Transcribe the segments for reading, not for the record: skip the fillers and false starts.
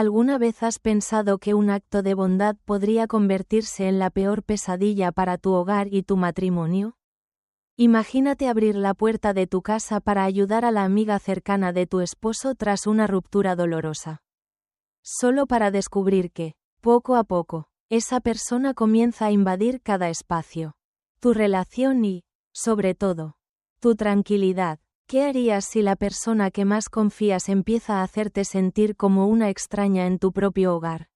¿Alguna vez has pensado que un acto de bondad podría convertirse en la peor pesadilla para tu hogar y tu matrimonio? Imagínate abrir la puerta de tu casa para ayudar a la amiga cercana de tu esposo tras una ruptura dolorosa. Solo para descubrir que, poco a poco, esa persona comienza a invadir cada espacio. Tu relación y, sobre todo, tu tranquilidad. ¿Qué harías si la persona que más confías empieza a hacerte sentir como una extraña en tu propio hogar?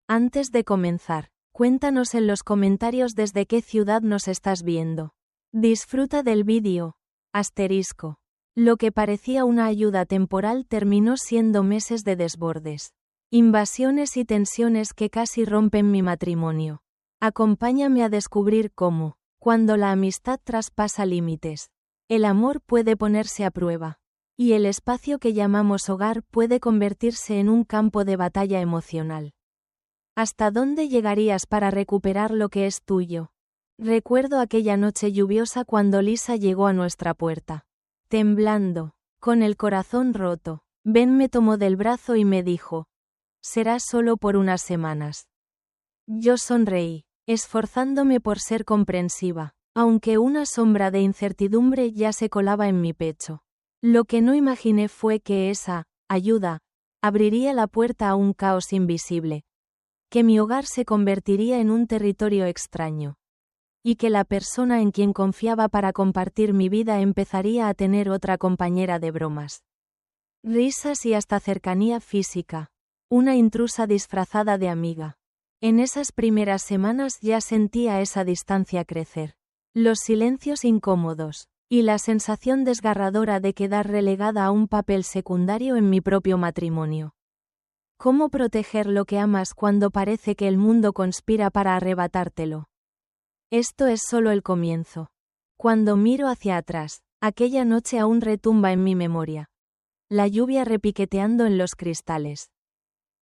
Antes de comenzar, cuéntanos en los comentarios desde qué ciudad nos estás viendo. Disfruta del vídeo. *. Lo que parecía una ayuda temporal terminó siendo meses de desbordes. Invasiones y tensiones que casi rompen mi matrimonio. Acompáñame a descubrir cómo, cuando la amistad traspasa límites, el amor puede ponerse a prueba, y el espacio que llamamos hogar puede convertirse en un campo de batalla emocional. ¿Hasta dónde llegarías para recuperar lo que es tuyo? Recuerdo aquella noche lluviosa cuando Lisa llegó a nuestra puerta. Temblando, con el corazón roto, Ben me tomó del brazo y me dijo: «Será solo por unas semanas». Yo sonreí, esforzándome por ser comprensiva, aunque una sombra de incertidumbre ya se colaba en mi pecho. Lo que no imaginé fue que esa ayuda abriría la puerta a un caos invisible, que mi hogar se convertiría en un territorio extraño, y que la persona en quien confiaba para compartir mi vida empezaría a tener otra compañera de bromas. Risas y hasta cercanía física. Una intrusa disfrazada de amiga. En esas primeras semanas ya sentía esa distancia crecer. Los silencios incómodos, y la sensación desgarradora de quedar relegada a un papel secundario en mi propio matrimonio. ¿Cómo proteger lo que amas cuando parece que el mundo conspira para arrebatártelo? Esto es solo el comienzo. Cuando miro hacia atrás, aquella noche aún retumba en mi memoria. La lluvia repiqueteando en los cristales.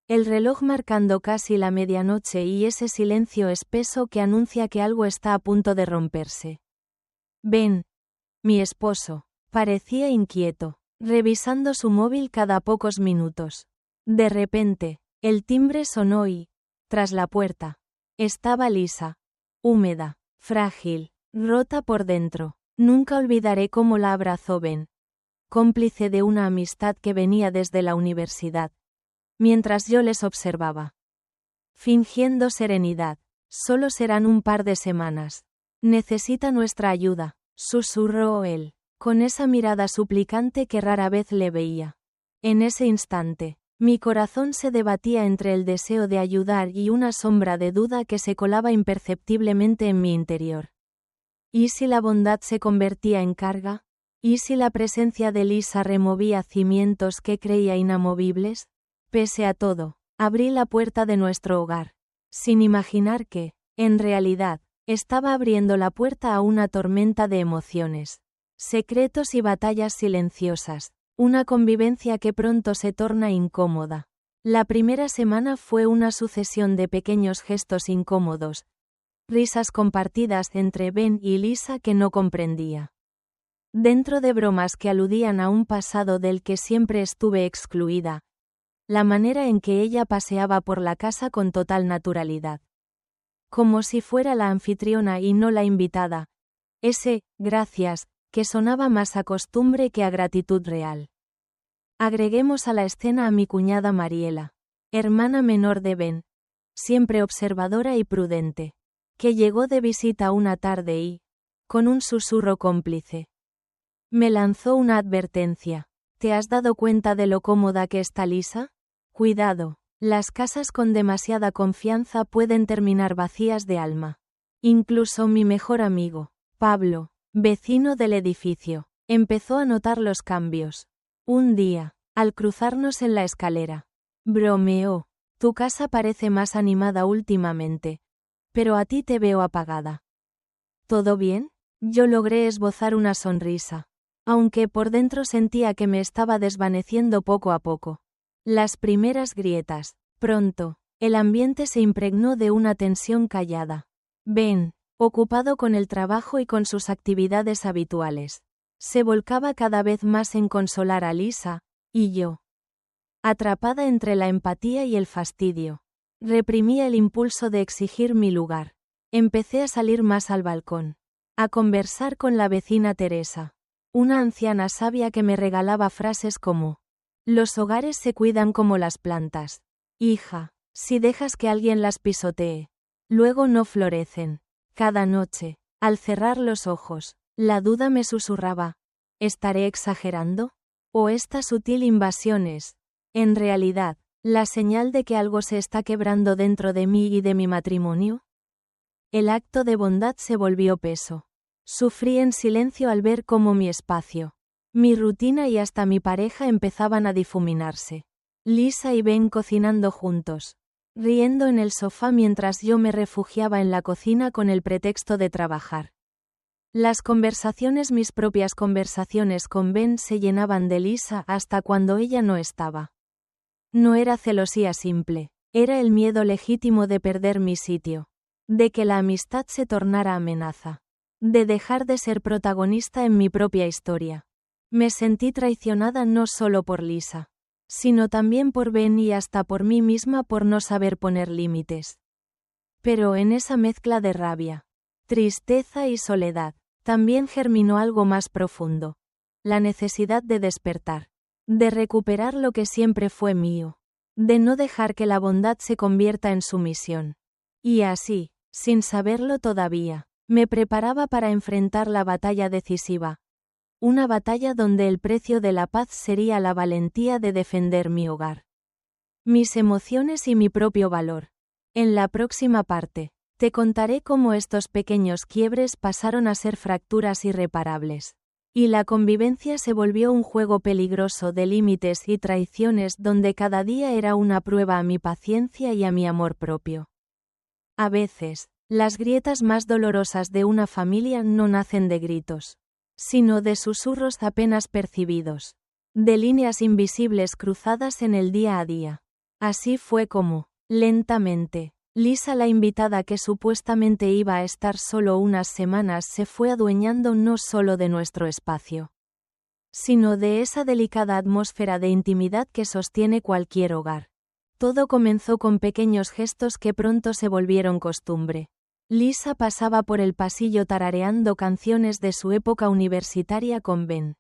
El reloj marcando casi la medianoche y ese silencio espeso que anuncia que algo está a punto de romperse. Ben, mi esposo, parecía inquieto, revisando su móvil cada pocos minutos. De repente, el timbre sonó y, tras la puerta, estaba Lisa, húmeda, frágil, rota por dentro. Nunca olvidaré cómo la abrazó Ben, cómplice de una amistad que venía desde la universidad. Mientras yo les observaba. Fingiendo serenidad, solo serán un par de semanas. Necesita nuestra ayuda, susurró él, con esa mirada suplicante que rara vez le veía. En ese instante, mi corazón se debatía entre el deseo de ayudar y una sombra de duda que se colaba imperceptiblemente en mi interior. ¿Y si la bondad se convertía en carga? ¿Y si la presencia de Lisa removía cimientos que creía inamovibles? Pese a todo, abrí la puerta de nuestro hogar, sin imaginar que, en realidad, estaba abriendo la puerta a una tormenta de emociones, secretos y batallas silenciosas, una convivencia que pronto se torna incómoda. La primera semana fue una sucesión de pequeños gestos incómodos, risas compartidas entre Ben y Lisa que no comprendía. Dentro de bromas que aludían a un pasado del que siempre estuve excluida, la manera en que ella paseaba por la casa con total naturalidad. Como si fuera la anfitriona y no la invitada. Ese, gracias, que sonaba más a costumbre que a gratitud real. Agreguemos a la escena a mi cuñada Mariela, hermana menor de Ben, siempre observadora y prudente, que llegó de visita una tarde y, con un susurro cómplice, me lanzó una advertencia. ¿Te has dado cuenta de lo cómoda que está Lisa? Cuidado, las casas con demasiada confianza pueden terminar vacías de alma. Incluso mi mejor amigo, Pablo, vecino del edificio, empezó a notar los cambios. Un día, al cruzarnos en la escalera, bromeó: «Tu casa parece más animada últimamente, pero a ti te veo apagada». ¿Todo bien? Yo logré esbozar una sonrisa, aunque por dentro sentía que me estaba desvaneciendo poco a poco. Las primeras grietas. Pronto, el ambiente se impregnó de una tensión callada. Ben, ocupado con el trabajo y con sus actividades habituales, se volcaba cada vez más en consolar a Lisa, y yo, atrapada entre la empatía y el fastidio. Reprimía el impulso de exigir mi lugar. Empecé a salir más al balcón, a conversar con la vecina Teresa, una anciana sabia que me regalaba frases como: los hogares se cuidan como las plantas. Hija, si dejas que alguien las pisotee, luego no florecen. Cada noche, al cerrar los ojos, la duda me susurraba: ¿estaré exagerando? ¿O esta sutil invasión es, en realidad, la señal de que algo se está quebrando dentro de mí y de mi matrimonio? El acto de bondad se volvió peso. Sufrí en silencio al ver cómo mi espacio, mi rutina y hasta mi pareja empezaban a difuminarse. Lisa y Ben cocinando juntos, riendo en el sofá mientras yo me refugiaba en la cocina con el pretexto de trabajar. Mis propias conversaciones con Ben se llenaban de Lisa hasta cuando ella no estaba. No era celosía simple, era el miedo legítimo de perder mi sitio, de que la amistad se tornara amenaza, de dejar de ser protagonista en mi propia historia. Me sentí traicionada no solo por Lisa, sino también por Ben y hasta por mí misma por no saber poner límites. Pero en esa mezcla de rabia, tristeza y soledad, también germinó algo más profundo: la necesidad de despertar, de recuperar lo que siempre fue mío, de no dejar que la bondad se convierta en sumisión. Y así, sin saberlo todavía, me preparaba para enfrentar la batalla decisiva. Una batalla donde el precio de la paz sería la valentía de defender mi hogar, mis emociones y mi propio valor. En la próxima parte, te contaré cómo estos pequeños quiebres pasaron a ser fracturas irreparables, y la convivencia se volvió un juego peligroso de límites y traiciones donde cada día era una prueba a mi paciencia y a mi amor propio. A veces, las grietas más dolorosas de una familia no nacen de gritos, sino de susurros apenas percibidos, de líneas invisibles cruzadas en el día a día. Así fue como, lentamente, Lisa, la invitada que supuestamente iba a estar solo unas semanas, se fue adueñando no solo de nuestro espacio, sino de esa delicada atmósfera de intimidad que sostiene cualquier hogar. Todo comenzó con pequeños gestos que pronto se volvieron costumbre. Lisa pasaba por el pasillo tarareando canciones de su época universitaria con Ben,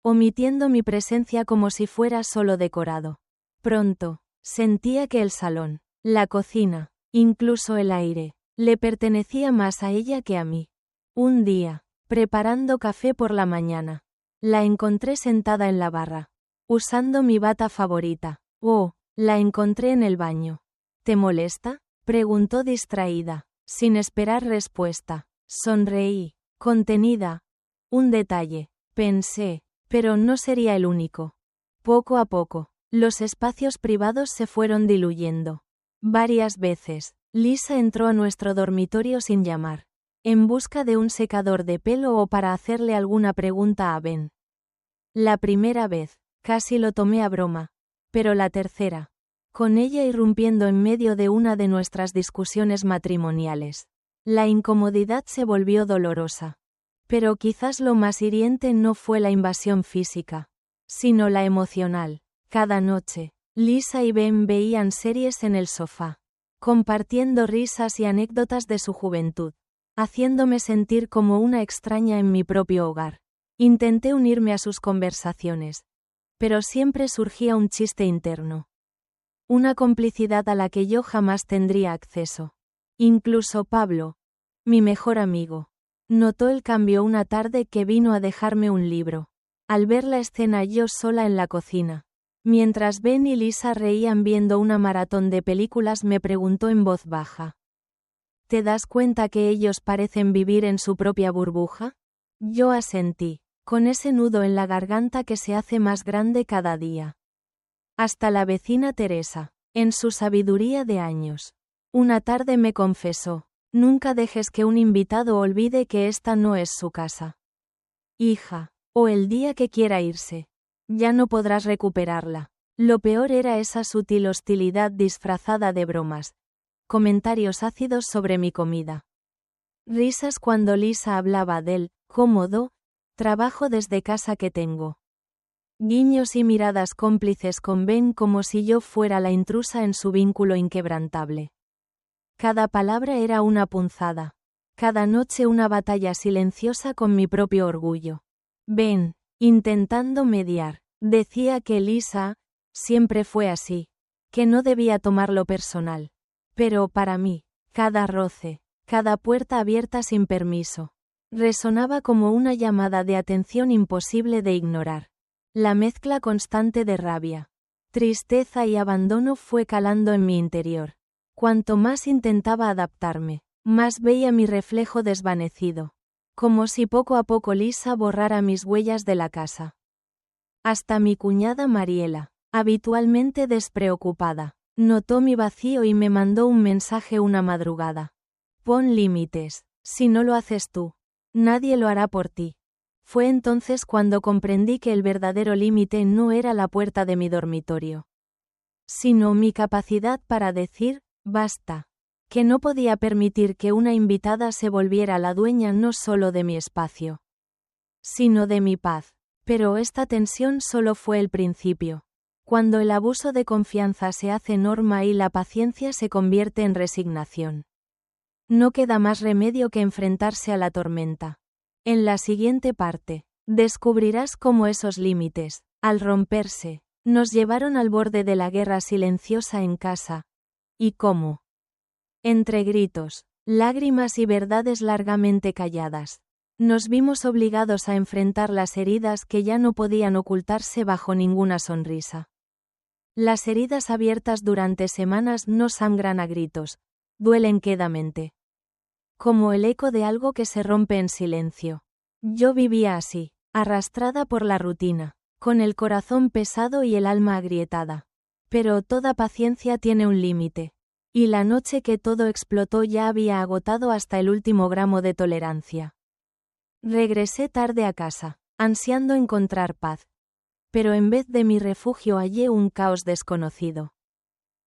omitiendo mi presencia como si fuera solo decorado. Pronto, sentía que el salón, la cocina, incluso el aire, le pertenecía más a ella que a mí. Un día, preparando café por la mañana, la encontré sentada en la barra, usando mi bata favorita. Oh, la encontré en el baño. ¿Te molesta?, preguntó distraída. Sin esperar respuesta, sonreí, contenida. Un detalle, pensé, pero no sería el único. Poco a poco, los espacios privados se fueron diluyendo. Varias veces, Lisa entró a nuestro dormitorio sin llamar, en busca de un secador de pelo o para hacerle alguna pregunta a Ben. La primera vez, casi lo tomé a broma, pero la tercera, con ella irrumpiendo en medio de una de nuestras discusiones matrimoniales, la incomodidad se volvió dolorosa. Pero quizás lo más hiriente no fue la invasión física, sino la emocional. Cada noche, Lisa y Ben veían series en el sofá, compartiendo risas y anécdotas de su juventud, haciéndome sentir como una extraña en mi propio hogar. Intenté unirme a sus conversaciones, pero siempre surgía un chiste interno, una complicidad a la que yo jamás tendría acceso. Incluso Pablo, mi mejor amigo, notó el cambio una tarde que vino a dejarme un libro. Al ver la escena yo sola en la cocina, mientras Ben y Lisa reían viendo una maratón de películas, me preguntó en voz baja: ¿te das cuenta que ellos parecen vivir en su propia burbuja? Yo asentí, con ese nudo en la garganta que se hace más grande cada día. Hasta la vecina Teresa, en su sabiduría de años, una tarde me confesó: nunca dejes que un invitado olvide que esta no es su casa. Hija, o el día que quiera irse, ya no podrás recuperarla. Lo peor era esa sutil hostilidad disfrazada de bromas, comentarios ácidos sobre mi comida, risas cuando Lisa hablaba del cómodo trabajo desde casa que tengo. Guiños y miradas cómplices con Ben como si yo fuera la intrusa en su vínculo inquebrantable. Cada palabra era una punzada. Cada noche una batalla silenciosa con mi propio orgullo. Ben, intentando mediar, decía que Lisa, siempre fue así, que no debía tomarlo personal. Pero para mí, cada roce, cada puerta abierta sin permiso, resonaba como una llamada de atención imposible de ignorar. La mezcla constante de rabia, tristeza y abandono fue calando en mi interior. Cuanto más intentaba adaptarme, más veía mi reflejo desvanecido, como si poco a poco Lisa borrara mis huellas de la casa. Hasta mi cuñada Mariela, habitualmente despreocupada, notó mi vacío y me mandó un mensaje una madrugada. Pon límites, si no lo haces tú, nadie lo hará por ti. Fue entonces cuando comprendí que el verdadero límite no era la puerta de mi dormitorio, sino mi capacidad para decir, basta, que no podía permitir que una invitada se volviera la dueña no solo de mi espacio, sino de mi paz. Pero esta tensión solo fue el principio. Cuando el abuso de confianza se hace norma y la paciencia se convierte en resignación, no queda más remedio que enfrentarse a la tormenta. En la siguiente parte, descubrirás cómo esos límites, al romperse, nos llevaron al borde de la guerra silenciosa en casa, y cómo, entre gritos, lágrimas y verdades largamente calladas, nos vimos obligados a enfrentar las heridas que ya no podían ocultarse bajo ninguna sonrisa. Las heridas abiertas durante semanas no sangran a gritos, duelen quedamente. Como el eco de algo que se rompe en silencio. Yo vivía así, arrastrada por la rutina, con el corazón pesado y el alma agrietada. Pero toda paciencia tiene un límite, y la noche que todo explotó ya había agotado hasta el último gramo de tolerancia. Regresé tarde a casa, ansiando encontrar paz. Pero en vez de mi refugio hallé un caos desconocido.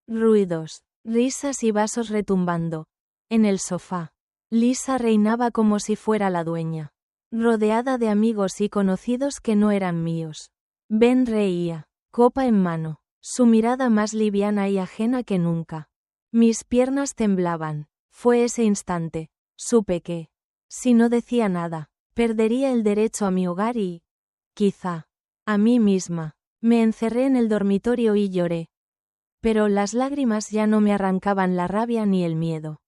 Ruidos, risas y vasos retumbando. En el sofá, Lisa reinaba como si fuera la dueña, rodeada de amigos y conocidos que no eran míos. Ben reía, copa en mano, su mirada más liviana y ajena que nunca. Mis piernas temblaban. Fue ese instante, supe que, si no decía nada, perdería el derecho a mi hogar y, quizá, a mí misma. Me encerré en el dormitorio y lloré. Pero las lágrimas ya no me arrancaban la rabia ni el miedo.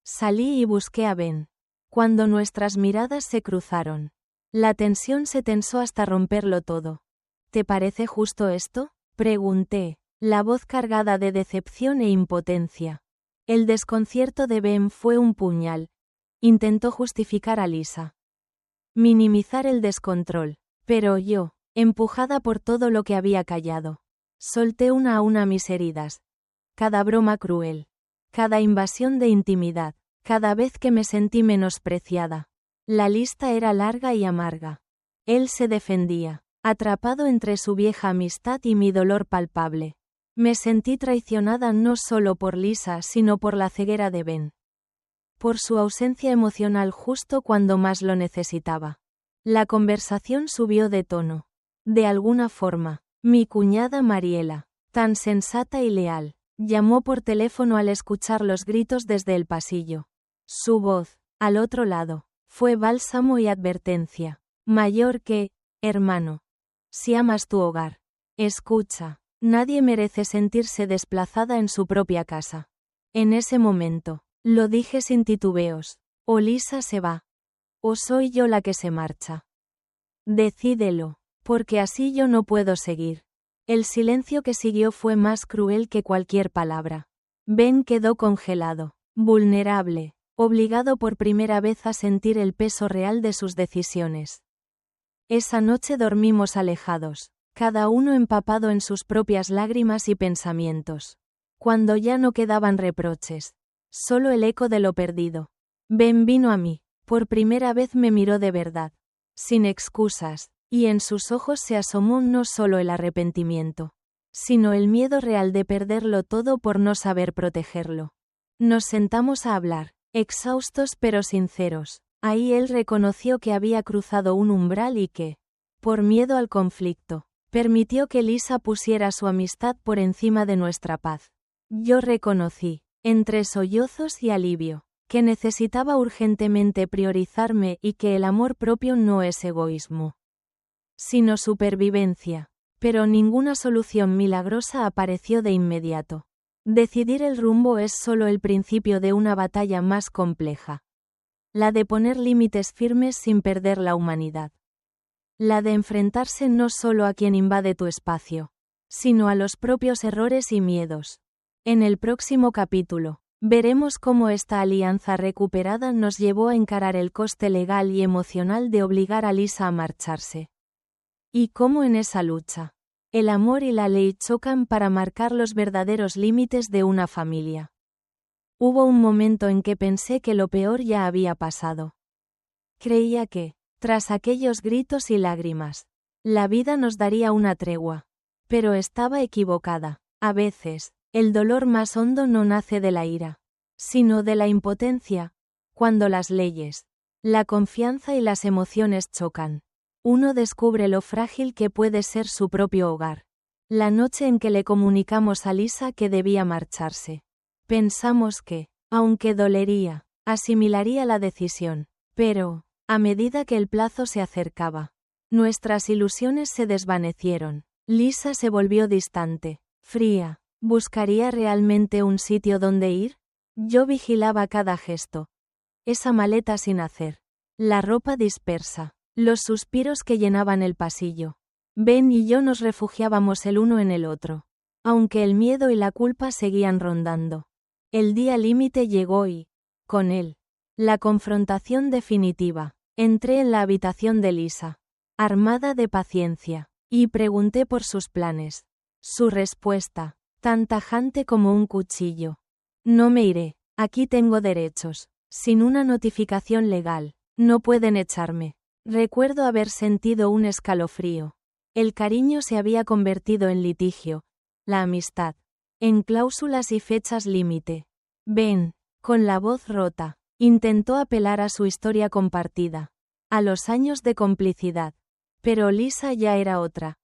Salí y busqué a Ben. Cuando nuestras miradas se cruzaron, la tensión se tensó hasta romperlo todo. ¿Te parece justo esto?, pregunté, la voz cargada de decepción e impotencia. El desconcierto de Ben fue un puñal. Intentó justificar a Lisa. Minimizar el descontrol. Pero yo, empujada por todo lo que había callado, solté una a una mis heridas. Cada broma cruel. Cada invasión de intimidad. Cada vez que me sentí menospreciada. La lista era larga y amarga. Él se defendía, atrapado entre su vieja amistad y mi dolor palpable. Me sentí traicionada no solo por Lisa sino por la ceguera de Ben. Por su ausencia emocional justo cuando más lo necesitaba. La conversación subió de tono. De alguna forma, mi cuñada Mariela, tan sensata y leal, llamó por teléfono al escuchar los gritos desde el pasillo. Su voz, al otro lado, fue bálsamo y advertencia. Mayor que, hermano. Si amas tu hogar, escucha, nadie merece sentirse desplazada en su propia casa. En ese momento, lo dije sin titubeos, o Lisa se va, o soy yo la que se marcha. Decídelo, porque así yo no puedo seguir. El silencio que siguió fue más cruel que cualquier palabra. Ben quedó congelado, vulnerable, obligado por primera vez a sentir el peso real de sus decisiones. Esa noche dormimos alejados, cada uno empapado en sus propias lágrimas y pensamientos. Cuando ya no quedaban reproches, solo el eco de lo perdido. Ben vino a mí, por primera vez me miró de verdad, sin excusas, y en sus ojos se asomó no solo el arrepentimiento, sino el miedo real de perderlo todo por no saber protegerlo. Nos sentamos a hablar, exhaustos pero sinceros. Ahí él reconoció que había cruzado un umbral y que, por miedo al conflicto, Permitió que Lisa pusiera su amistad por encima de nuestra paz. Yo reconocí, entre sollozos y alivio, que necesitaba urgentemente priorizarme y que el amor propio no es egoísmo, sino supervivencia. Pero ninguna solución milagrosa apareció de inmediato. Decidir el rumbo es solo el principio de una batalla más compleja. La de poner límites firmes sin perder la humanidad. La de enfrentarse no solo a quien invade tu espacio, sino a los propios errores y miedos. En el próximo capítulo, veremos cómo esta alianza recuperada nos llevó a encarar el coste legal y emocional de obligar a Lisa a marcharse. Y cómo en esa lucha, el amor y la ley chocan para marcar los verdaderos límites de una familia. Hubo un momento en que pensé que lo peor ya había pasado. Creía que, tras aquellos gritos y lágrimas, la vida nos daría una tregua. Pero estaba equivocada. A veces, el dolor más hondo no nace de la ira, sino de la impotencia, cuando las leyes, la confianza y las emociones chocan. Uno descubre lo frágil que puede ser su propio hogar. La noche en que le comunicamos a Lisa que debía marcharse, pensamos que, aunque dolería, asimilaría la decisión. Pero, a medida que el plazo se acercaba, nuestras ilusiones se desvanecieron. Lisa se volvió distante, fría. ¿Buscaría realmente un sitio donde ir? Yo vigilaba cada gesto. Esa maleta sin hacer. La ropa dispersa. Los suspiros que llenaban el pasillo. Ben y yo nos refugiábamos el uno en el otro. Aunque el miedo y la culpa seguían rondando. El día límite llegó y, con él, la confrontación definitiva. Entré en la habitación de Lisa, armada de paciencia, y pregunté por sus planes. Su respuesta, tan tajante como un cuchillo. No me iré, aquí tengo derechos. Sin una notificación legal, no pueden echarme. Recuerdo haber sentido un escalofrío. El cariño se había convertido en litigio, la amistad, en cláusulas y fechas límite. Ben, con la voz rota, intentó apelar a su historia compartida, a los años de complicidad. Pero Lisa ya era otra.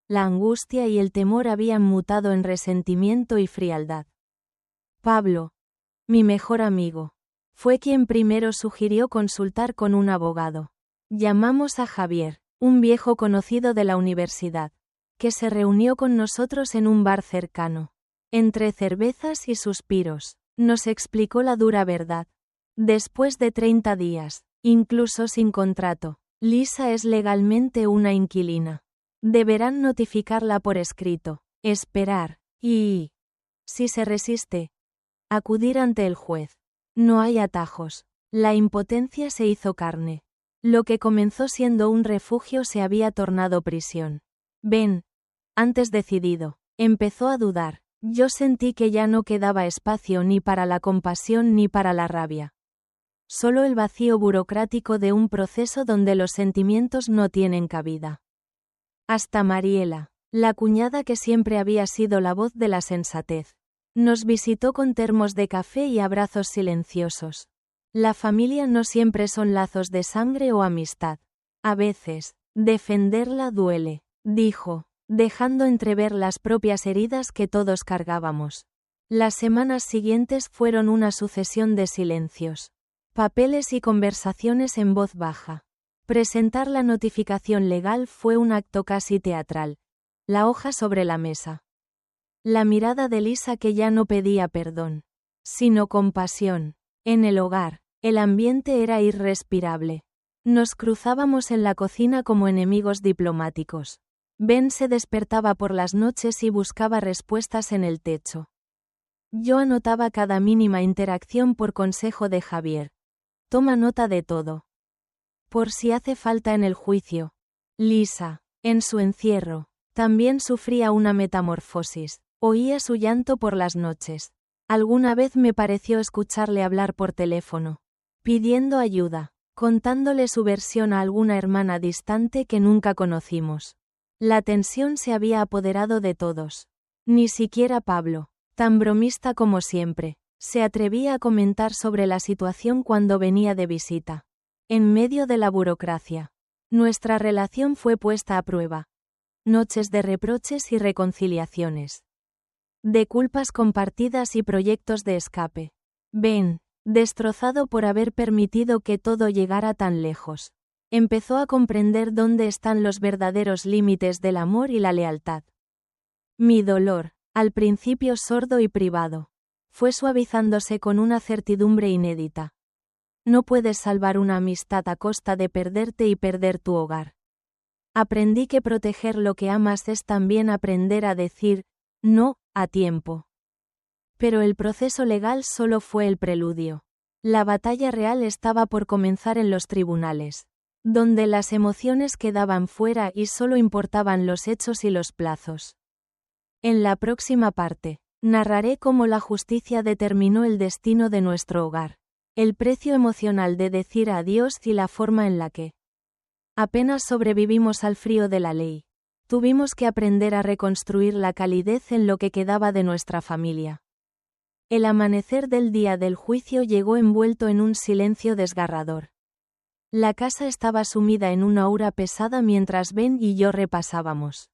La angustia y el temor habían mutado en resentimiento y frialdad. Pablo, mi mejor amigo, fue quien primero sugirió consultar con un abogado. Llamamos a Javier, un viejo conocido de la universidad, que se reunió con nosotros en un bar cercano. Entre cervezas y suspiros, nos explicó la dura verdad. Después de 30 días, incluso sin contrato, Lisa es legalmente una inquilina. Deberán notificarla por escrito, esperar, y, si se resiste, acudir ante el juez. No hay atajos. La impotencia se hizo carne. Lo que comenzó siendo un refugio se había tornado prisión. Ben, antes decidido, empezó a dudar. Yo sentí que ya no quedaba espacio ni para la compasión ni para la rabia. Solo el vacío burocrático de un proceso donde los sentimientos no tienen cabida. Hasta Mariela, la cuñada que siempre había sido la voz de la sensatez, nos visitó con termos de café y abrazos silenciosos. La familia no siempre son lazos de sangre o amistad. A veces, defenderla duele, dijo, dejando entrever las propias heridas que todos cargábamos. Las semanas siguientes fueron una sucesión de silencios, papeles y conversaciones en voz baja. Presentar la notificación legal fue un acto casi teatral. La hoja sobre la mesa. La mirada de Lisa que ya no pedía perdón, sino compasión. En el hogar, el ambiente era irrespirable. Nos cruzábamos en la cocina como enemigos diplomáticos. Ben se despertaba por las noches y buscaba respuestas en el techo. Yo anotaba cada mínima interacción por consejo de Javier. Toma nota de todo. Por si hace falta en el juicio. Lisa, en su encierro, también sufría una metamorfosis. Oía su llanto por las noches. Alguna vez me pareció escucharle hablar por teléfono, pidiendo ayuda, contándole su versión a alguna hermana distante que nunca conocimos. La tensión se había apoderado de todos. Ni siquiera Pablo, tan bromista como siempre, se atrevía a comentar sobre la situación cuando venía de visita. En medio de la burocracia, nuestra relación fue puesta a prueba. noches de reproches y reconciliaciones. De culpas compartidas y proyectos de escape. Ben, destrozado por haber permitido que todo llegara tan lejos, empezó a comprender dónde están los verdaderos límites del amor y la lealtad. Mi dolor, al principio sordo y privado, fue suavizándose con una certidumbre inédita. No puedes salvar una amistad a costa de perderte y perder tu hogar. Aprendí que proteger lo que amas es también aprender a decir no a tiempo. Pero el proceso legal solo fue el preludio. La batalla real estaba por comenzar en los tribunales, donde las emociones quedaban fuera y solo importaban los hechos y los plazos. En la próxima parte, narraré cómo la justicia determinó el destino de nuestro hogar, el precio emocional de decir adiós y la forma en la que apenas sobrevivimos al frío de la ley. Tuvimos que aprender a reconstruir la calidez en lo que quedaba de nuestra familia. El amanecer del día del juicio llegó envuelto en un silencio desgarrador. La casa estaba sumida en una aura pesada mientras Ben y yo repasábamos,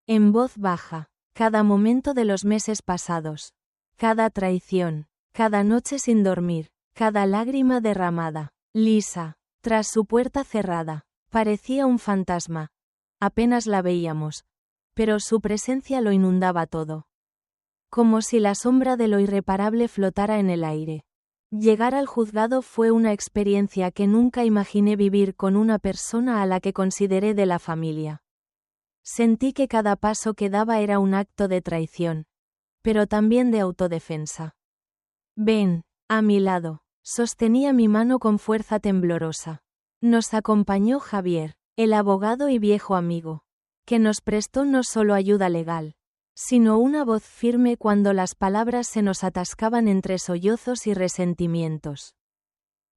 en voz baja, cada momento de los meses pasados, cada traición, cada noche sin dormir, cada lágrima derramada. Lisa, tras su puerta cerrada, parecía un fantasma. Apenas la veíamos, pero su presencia lo inundaba todo. Como si la sombra de lo irreparable flotara en el aire. Llegar al juzgado fue una experiencia que nunca imaginé vivir con una persona a la que consideré de la familia. Sentí que cada paso que daba era un acto de traición, pero también de autodefensa. Ben, a mi lado, sostenía mi mano con fuerza temblorosa. Nos acompañó Javier, el abogado y viejo amigo, que nos prestó no solo ayuda legal, sino una voz firme cuando las palabras se nos atascaban entre sollozos y resentimientos.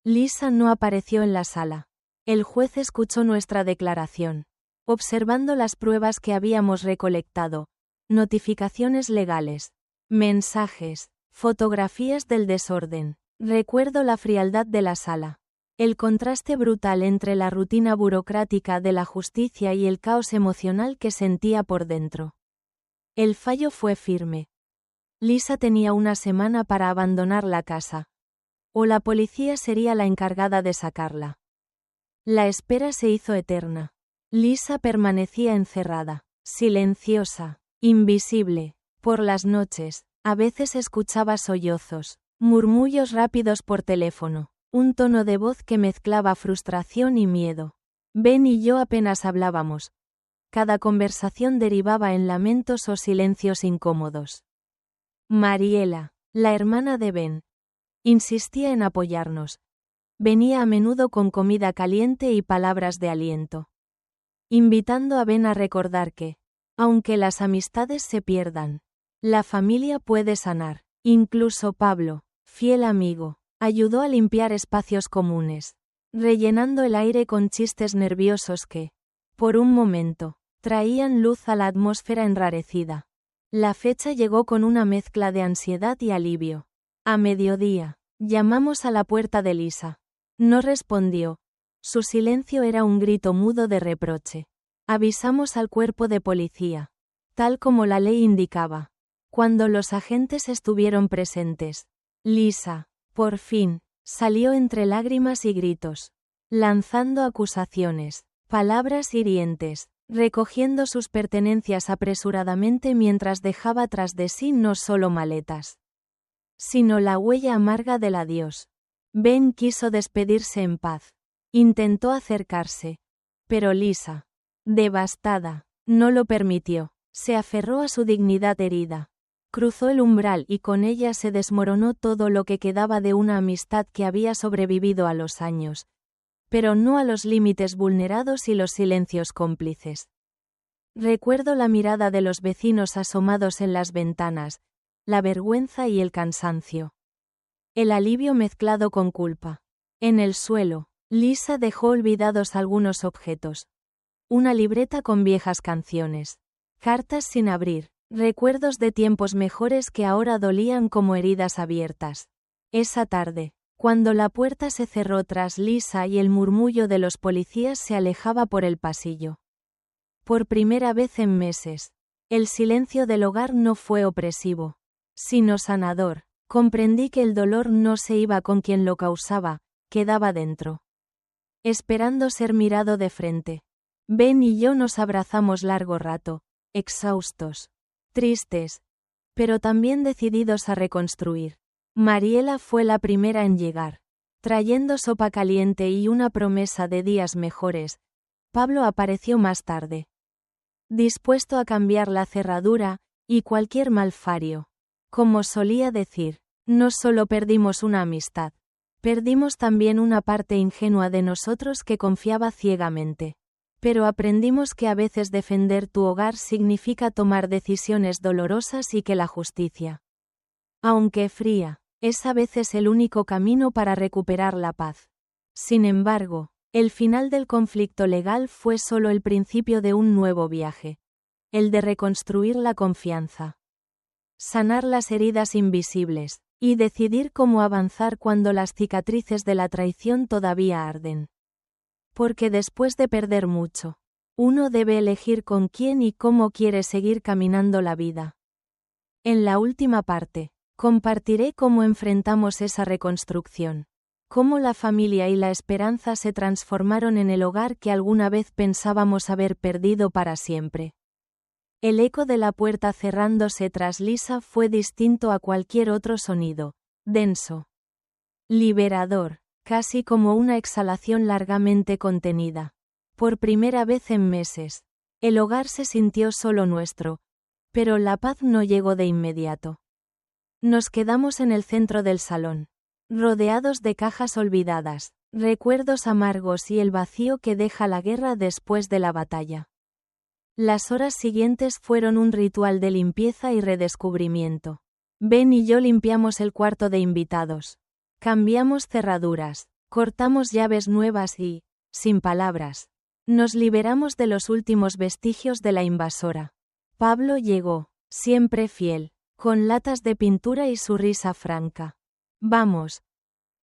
Lisa no apareció en la sala. El juez escuchó nuestra declaración, observando las pruebas que habíamos recolectado, notificaciones legales, mensajes, fotografías del desorden. Recuerdo la frialdad de la sala. El contraste brutal entre la rutina burocrática de la justicia y el caos emocional que sentía por dentro. El fallo fue firme. Lisa tenía una semana para abandonar la casa. O la policía sería la encargada de sacarla. La espera se hizo eterna. Lisa permanecía encerrada, silenciosa, invisible. Por las noches, a veces escuchaba sollozos, murmullos rápidos por teléfono. Un tono de voz que mezclaba frustración y miedo. Ben y yo apenas hablábamos. Cada conversación derivaba en lamentos o silencios incómodos. Mariela, la hermana de Ben, insistía en apoyarnos. Venía a menudo con comida caliente y palabras de aliento, invitando a Ben a recordar que, aunque las amistades se pierdan, la familia puede sanar. Incluso Pablo, fiel amigo, ayudó a limpiar espacios comunes, rellenando el aire con chistes nerviosos que, por un momento, traían luz a la atmósfera enrarecida. La fecha llegó con una mezcla de ansiedad y alivio. A mediodía, llamamos a la puerta de Lisa. No respondió. Su silencio era un grito mudo de reproche. Avisamos al cuerpo de policía, tal como la ley indicaba. Cuando los agentes estuvieron presentes, Lisa, por fin, salió entre lágrimas y gritos, lanzando acusaciones, palabras hirientes, recogiendo sus pertenencias apresuradamente mientras dejaba tras de sí no solo maletas, sino la huella amarga del adiós. Ben quiso despedirse en paz. Intentó acercarse, pero Lisa, devastada, no lo permitió. Se aferró a su dignidad herida. Cruzó el umbral y con ella se desmoronó todo lo que quedaba de una amistad que había sobrevivido a los años, pero no a los límites vulnerados y los silencios cómplices. Recuerdo la mirada de los vecinos asomados en las ventanas, la vergüenza y el cansancio. El alivio mezclado con culpa. En el suelo, Lisa dejó olvidados algunos objetos. Una libreta con viejas canciones. Cartas sin abrir. Recuerdos de tiempos mejores que ahora dolían como heridas abiertas. Esa tarde, cuando la puerta se cerró tras Lisa y el murmullo de los policías se alejaba por el pasillo, Por primera vez en meses, el silencio del hogar no fue opresivo, sino sanador. Comprendí que el dolor no se iba con quien lo causaba, quedaba dentro, esperando ser mirado de frente. Ben y yo nos abrazamos largo rato, exhaustos, tristes, pero también decididos a reconstruir. Mariela fue la primera en llegar, trayendo sopa caliente y una promesa de días mejores. Pablo apareció más tarde, dispuesto a cambiar la cerradura y cualquier malfario. Como solía decir, no solo perdimos una amistad, perdimos también una parte ingenua de nosotros que confiaba ciegamente. Pero aprendimos que a veces defender tu hogar significa tomar decisiones dolorosas y que la justicia, aunque fría, es a veces el único camino para recuperar la paz. Sin embargo, el final del conflicto legal fue solo el principio de un nuevo viaje, el de reconstruir la confianza, sanar las heridas invisibles, y decidir cómo avanzar cuando las cicatrices de la traición todavía arden. Porque después de perder mucho, uno debe elegir con quién y cómo quiere seguir caminando la vida. En la última parte, compartiré cómo enfrentamos esa reconstrucción, cómo la familia y la esperanza se transformaron en el hogar que alguna vez pensábamos haber perdido para siempre. El eco de la puerta cerrándose tras Lisa fue distinto a cualquier otro sonido, denso, liberador, casi como una exhalación largamente contenida. Por primera vez en meses, el hogar se sintió solo nuestro, pero la paz no llegó de inmediato. Nos quedamos en el centro del salón, rodeados de cajas olvidadas, recuerdos amargos y el vacío que deja la guerra después de la batalla. Las horas siguientes fueron un ritual de limpieza y redescubrimiento. Ben y yo limpiamos el cuarto de invitados. Cambiamos cerraduras, cortamos llaves nuevas y, sin palabras, nos liberamos de los últimos vestigios de la invasora. Pablo llegó, siempre fiel, con latas de pintura y su risa franca. Vamos.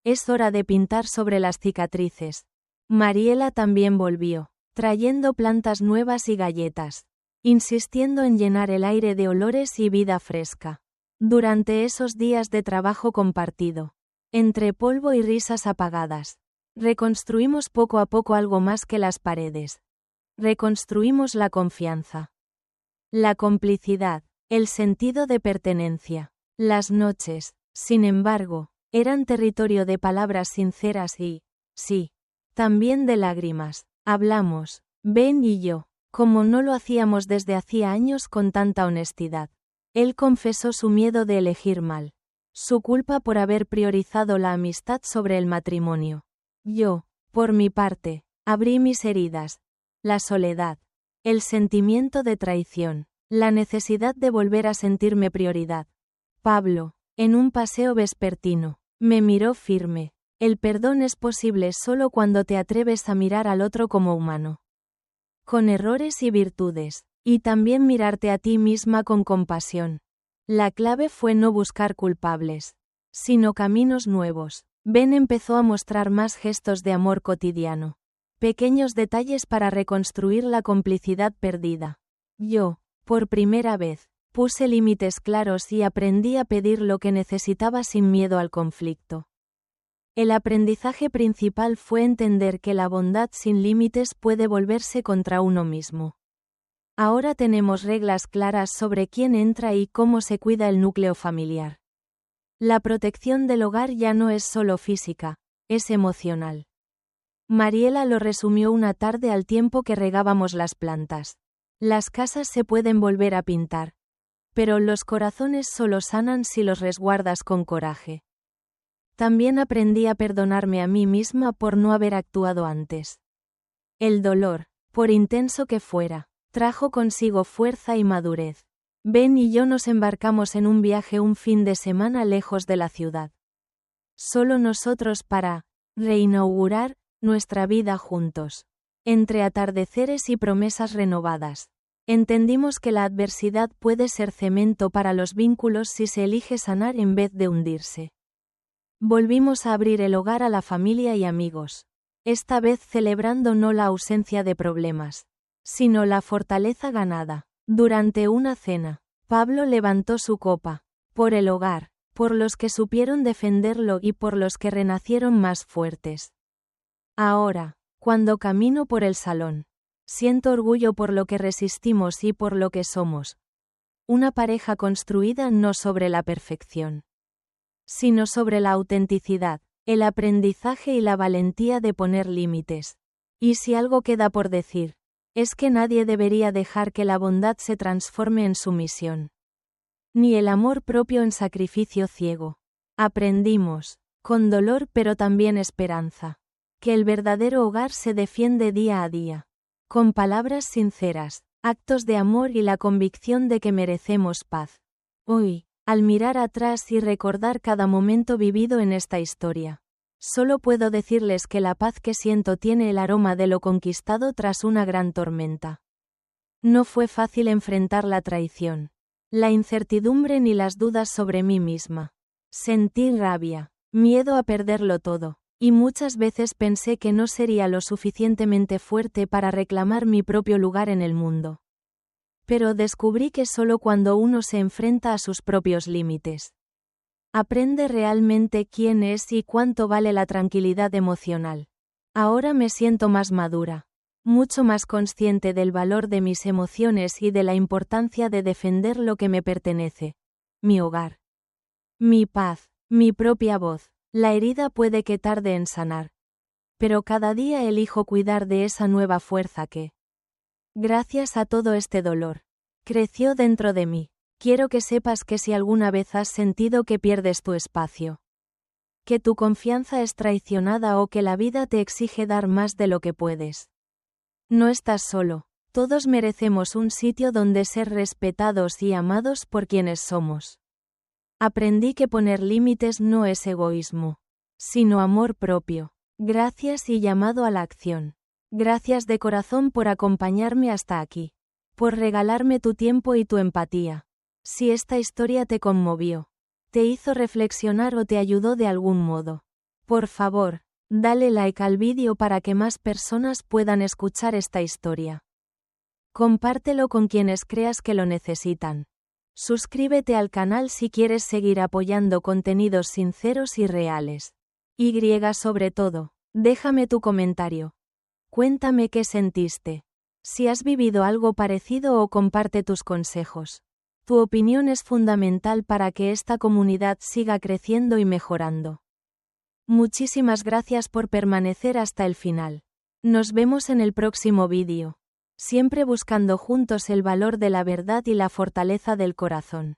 Es hora de pintar sobre las cicatrices. Mariela también volvió, trayendo plantas nuevas y galletas, insistiendo en llenar el aire de olores y vida fresca. Durante esos días de trabajo compartido, entre polvo y risas apagadas, reconstruimos poco a poco algo más que las paredes. Reconstruimos la confianza, la complicidad, el sentido de pertenencia. Las noches, sin embargo, eran territorio de palabras sinceras y, sí, también de lágrimas. Hablamos, Ben y yo, como no lo hacíamos desde hacía años con tanta honestidad. Él confesó su miedo de elegir mal, su culpa por haber priorizado la amistad sobre el matrimonio. Yo, por mi parte, abrí mis heridas, la soledad, el sentimiento de traición, la necesidad de volver a sentirme prioridad. Pablo, en un paseo vespertino, me miró firme. El perdón es posible solo cuando te atreves a mirar al otro como humano, con errores y virtudes, y también mirarte a ti misma con compasión. La clave fue no buscar culpables, sino caminos nuevos. Ben empezó a mostrar más gestos de amor cotidiano, pequeños detalles para reconstruir la complicidad perdida. Yo, por primera vez, puse límites claros y aprendí a pedir lo que necesitaba sin miedo al conflicto. El aprendizaje principal fue entender que la bondad sin límites puede volverse contra uno mismo. Ahora tenemos reglas claras sobre quién entra y cómo se cuida el núcleo familiar. La protección del hogar ya no es solo física, es emocional. Mariela lo resumió una tarde al tiempo que regábamos las plantas. Las casas se pueden volver a pintar, pero los corazones solo sanan si los resguardas con coraje. También aprendí a perdonarme a mí misma por no haber actuado antes. El dolor, por intenso que fuera, trajo consigo fuerza y madurez. Ben y yo nos embarcamos en un viaje un fin de semana lejos de la ciudad. Solo nosotros para reinaugurar nuestra vida juntos. Entre atardeceres y promesas renovadas, entendimos que la adversidad puede ser cemento para los vínculos si se elige sanar en vez de hundirse. Volvimos a abrir el hogar a la familia y amigos, esta vez celebrando no la ausencia de problemas, sino la fortaleza ganada. Durante una cena, Pablo levantó su copa, por el hogar, por los que supieron defenderlo y por los que renacieron más fuertes. Ahora, cuando camino por el salón, siento orgullo por lo que resistimos y por lo que somos. Una pareja construida no sobre la perfección, sino sobre la autenticidad, el aprendizaje y la valentía de poner límites. Y si algo queda por decir, es que nadie debería dejar que la bondad se transforme en sumisión, ni el amor propio en sacrificio ciego. Aprendimos, con dolor pero también esperanza, que el verdadero hogar se defiende día a día, con palabras sinceras, actos de amor y la convicción de que merecemos paz. Hoy, al mirar atrás y recordar cada momento vivido en esta historia, solo puedo decirles que la paz que siento tiene el aroma de lo conquistado tras una gran tormenta. No fue fácil enfrentar la traición, la incertidumbre ni las dudas sobre mí misma. Sentí rabia, miedo a perderlo todo, y muchas veces pensé que no sería lo suficientemente fuerte para reclamar mi propio lugar en el mundo. Pero descubrí que solo cuando uno se enfrenta a sus propios límites, aprende realmente quién es y cuánto vale la tranquilidad emocional. Ahora me siento más madura, mucho más consciente del valor de mis emociones y de la importancia de defender lo que me pertenece. Mi hogar. Mi paz, mi propia voz. La herida puede que tarde en sanar, pero cada día elijo cuidar de esa nueva fuerza que, gracias a todo este dolor, creció dentro de mí. Quiero que sepas que si alguna vez has sentido que pierdes tu espacio, que tu confianza es traicionada o que la vida te exige dar más de lo que puedes, no estás solo. Todos merecemos un sitio donde ser respetados y amados por quienes somos. Aprendí que poner límites no es egoísmo, sino amor propio. Gracias y llamado a la acción. Gracias de corazón por acompañarme hasta aquí, por regalarme tu tiempo y tu empatía. Si esta historia te conmovió, te hizo reflexionar o te ayudó de algún modo, por favor, dale like al vídeo para que más personas puedan escuchar esta historia. Compártelo con quienes creas que lo necesitan. Suscríbete al canal si quieres seguir apoyando contenidos sinceros y reales. Y sobre todo, déjame tu comentario. Cuéntame qué sentiste. Si has vivido algo parecido o comparte tus consejos. Tu opinión es fundamental para que esta comunidad siga creciendo y mejorando. Muchísimas gracias por permanecer hasta el final. Nos vemos en el próximo vídeo. Siempre buscando juntos el valor de la verdad y la fortaleza del corazón.